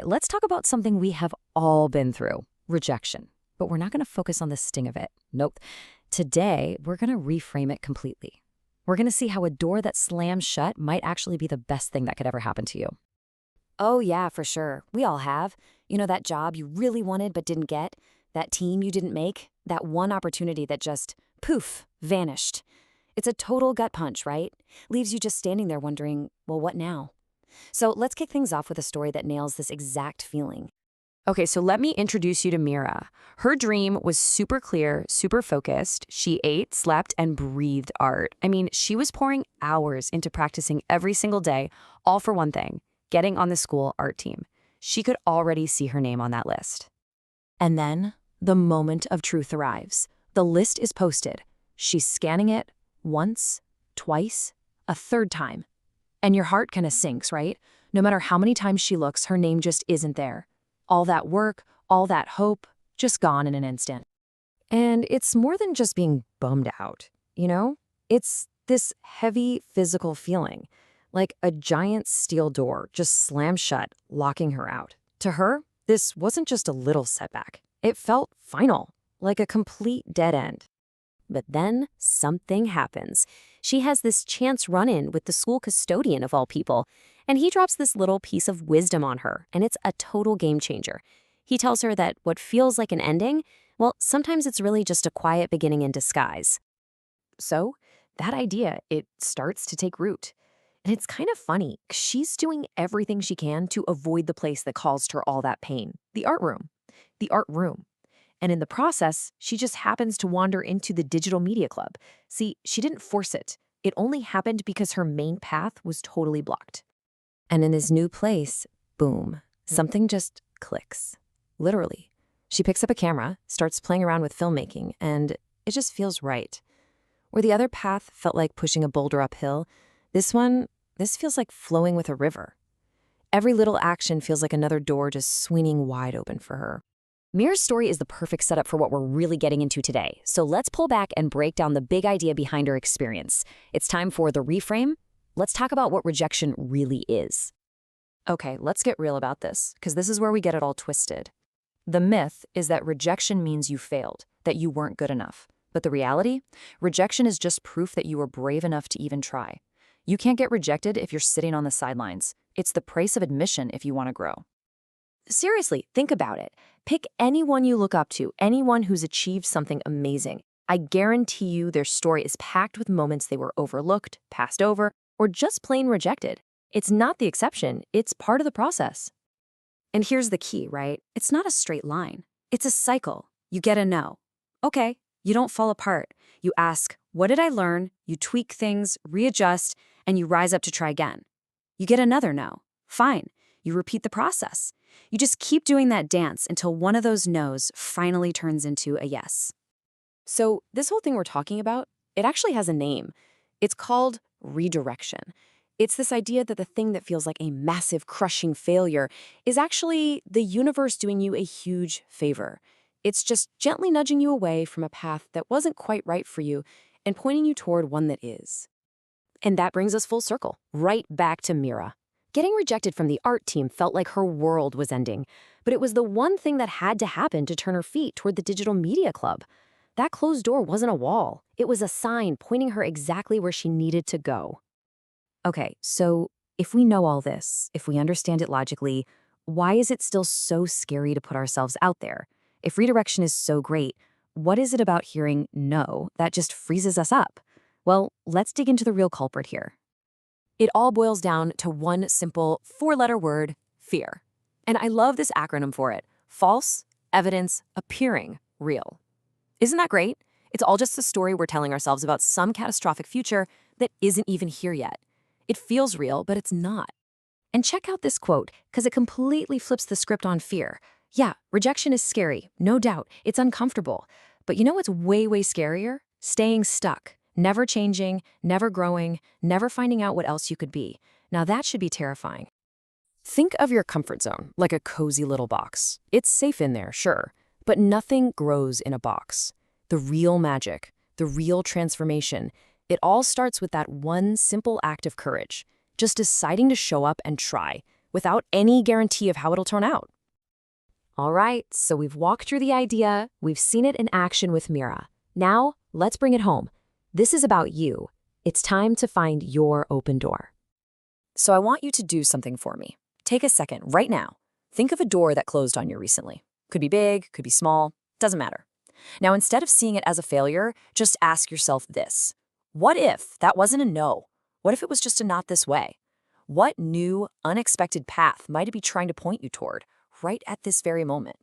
Let's talk about something we have all been through, rejection. But we're not going to focus on the sting of it. Nope. Today, we're going to reframe it completely. We're going to see how a door that slams shut might actually be the best thing that could ever happen to you. Oh, yeah, for sure. We all have. You know, that job you really wanted but didn't get? That team you didn't make? That one opportunity that just, poof, vanished. It's a total gut punch, right? Leaves you just standing there wondering, well, what now? So let's kick things off with a story that nails this exact feeling. Okay, so let me introduce you to Mira. Her dream was super clear, super focused. She ate, slept, and breathed art. I mean, she was pouring hours into practicing every single day, all for one thing, getting on the school art team. She could already see her name on that list. And then the moment of truth arrives. The list is posted. She's scanning it once, twice, a third time. And your heart kind of sinks, right? No matter how many times she looks, her name just isn't there. All that work, all that hope, just gone in an instant. And it's more than just being bummed out, you know? It's this heavy physical feeling, like a giant steel door just slammed shut, locking her out. To her, this wasn't just a little setback. It felt final, like a complete dead end. But then something happens. She has this chance run-in with the school custodian of all people, and he drops this little piece of wisdom on her, and it's a total game changer. He tells her that what feels like an ending, well, sometimes it's really just a quiet beginning in disguise. So that idea, it starts to take root. And it's kind of funny, 'cause she's doing everything she can to avoid the place that caused her all that pain, the art room. The art room. And in the process, she just happens to wander into the digital media club. See, she didn't force it. It only happened because her main path was totally blocked. And in this new place, boom, something just clicks. Literally. She picks up a camera, starts playing around with filmmaking, and it just feels right. Where the other path felt like pushing a boulder uphill, this feels like flowing with a river. Every little action feels like another door just swinging wide open for her. Mira's story is the perfect setup for what we're really getting into today. So let's pull back and break down the big idea behind her experience. It's time for the reframe. Let's talk about what rejection really is. Okay, let's get real about this, because this is where we get it all twisted. The myth is that rejection means you failed, that you weren't good enough. But the reality? Rejection is just proof that you were brave enough to even try. You can't get rejected if you're sitting on the sidelines. It's the price of admission if you want to grow. Seriously, think about it. Pick anyone you look up to, anyone who's achieved something amazing. I guarantee you their story is packed with moments they were overlooked, passed over, or just plain rejected. It's not the exception, it's part of the process. And here's the key, right? It's not a straight line. It's a cycle. You get a no. Okay, you don't fall apart. You ask, what did I learn? You tweak things, readjust, and you rise up to try again. You get another no. Fine. You repeat the process. You just keep doing that dance until one of those no's finally turns into a yes. So this whole thing we're talking about, it actually has a name. It's called redirection. It's this idea that the thing that feels like a massive, crushing failure is actually the universe doing you a huge favor. It's just gently nudging you away from a path that wasn't quite right for you and pointing you toward one that is. And that brings us full circle, right back to Mira. Getting rejected from the art team felt like her world was ending, but it was the one thing that had to happen to turn her feet toward the digital media club. That closed door wasn't a wall. It was a sign pointing her exactly where she needed to go. Okay, so if we know all this, if we understand it logically, why is it still so scary to put ourselves out there? If redirection is so great, what is it about hearing no that just freezes us up? Well, let's dig into the real culprit here. It all boils down to one simple four-letter word, fear. And I love this acronym for it. False evidence appearing real. Isn't that great? It's all just a story we're telling ourselves about some catastrophic future that isn't even here yet. It feels real, but it's not. And check out this quote, because it completely flips the script on fear. Yeah, rejection is scary, no doubt. It's uncomfortable. But you know what's way, way scarier? Staying stuck. Never changing, never growing, never finding out what else you could be. Now that should be terrifying. Think of your comfort zone like a cozy little box. It's safe in there, sure, but nothing grows in a box. The real magic, the real transformation, it all starts with that one simple act of courage, just deciding to show up and try, without any guarantee of how it'll turn out. All right, so we've walked through the idea, we've seen it in action with Mira. Now, let's bring it home. This is about you. It's time to find your open door. So I want you to do something for me. Take a second right now. Think of a door that closed on you recently. Could be big, could be small, doesn't matter. Now, instead of seeing it as a failure, just ask yourself this. What if that wasn't a no? What if it was just a not this way? What new, unexpected path might it be trying to point you toward right at this very moment?